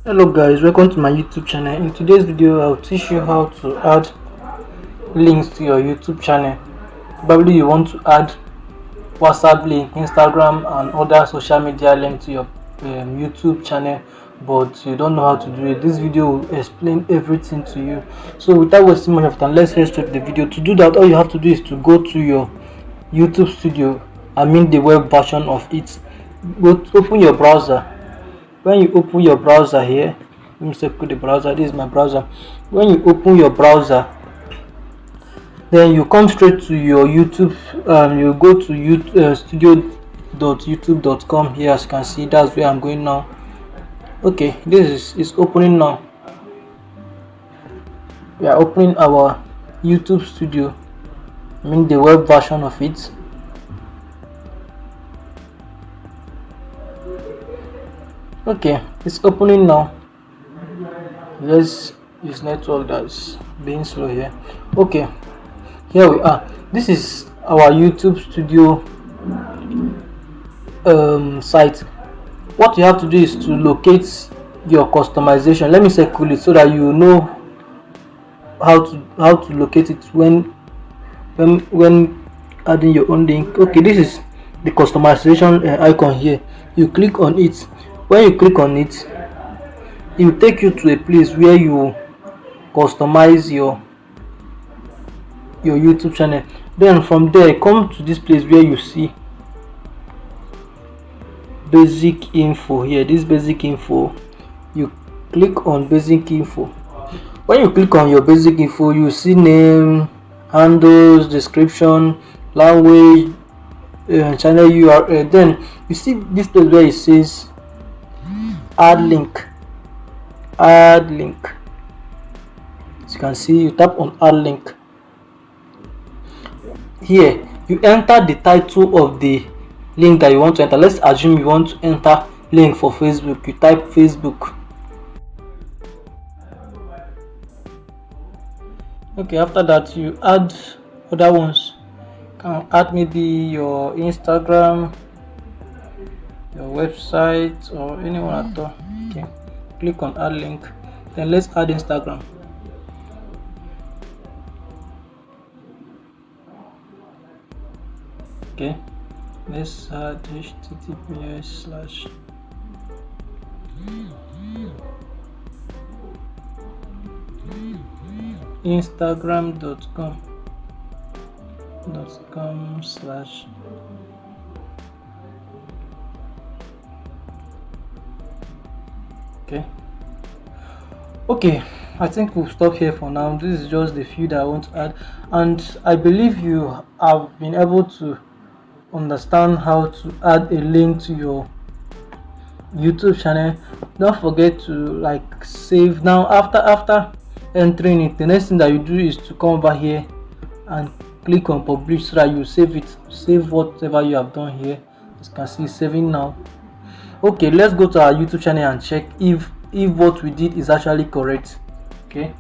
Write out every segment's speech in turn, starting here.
Hello guys, welcome to my YouTube channel. In today's video I'll teach you how to add links to your YouTube channel. Probably you want to add WhatsApp link, Instagram and other social media link to your YouTube channel, but you don't know how to do it. This video will explain everything to you. So without wasting much of time, let's get straight to the video. To do that, all you have to do is to go to your YouTube studio, the web version of it. Open your browser. When you open your browser here, let me circle the browser. This is my browser. When you open your browser, then you come straight to your YouTube. You go to YouTube, studio.youtube.com. here, as you can see, that's where I'm going now. Okay, this is opening now. We are opening our YouTube studio, the web version of it. Okay, it's opening now. Let's use network that's being slow here. Okay, here we are. This is our YouTube studio site. What you have to do is to locate your customization. Let me circle it so that you know how to locate it when adding your own link. Okay, this is the customization icon here. You click on it. When you click on it, it will take you to a place where you customize your YouTube channel. Then from there, come to this place where you see basic info here. This basic info, you click on basic info. When you click on your basic info, you see name, handles, description, language, channel URL. Then you see this place where it says add link. As you can see, you tap on add link. Here you enter the title of the link that you want to enter. Let's assume you want to enter link for Facebook. You type Facebook. Okay, after that you add other ones. You can add maybe your Instagram, your website, or anyone at all. Okay, click on add link. Then let's add Instagram. Okay, let's add https/ instagram.com/. Okay, I think we'll stop here for now. This is just the few that I want to add, and I believe you have been able to understand how to add a link to your YouTube channel. Don't forget to save. Now after entering it, the next thing that you do is to come over here and click on publish so that you save whatever you have done here. As you can see, saving now. Okay, let's go to our YouTube channel and check if what we did is actually correct. Okay,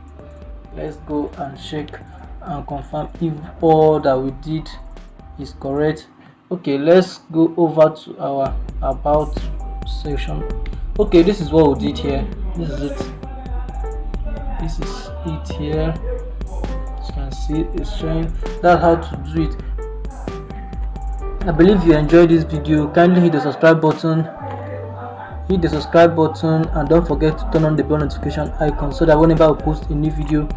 let's go and check and confirm if all that we did is correct. Okay, let's go over to our about section. Okay, this is what we did here. This is it here. As you can see, it's showing that's how to do it. I believe you enjoyed this video. Kindly hit the subscribe button, and don't forget to turn on the bell notification icon so that whenever I post a new video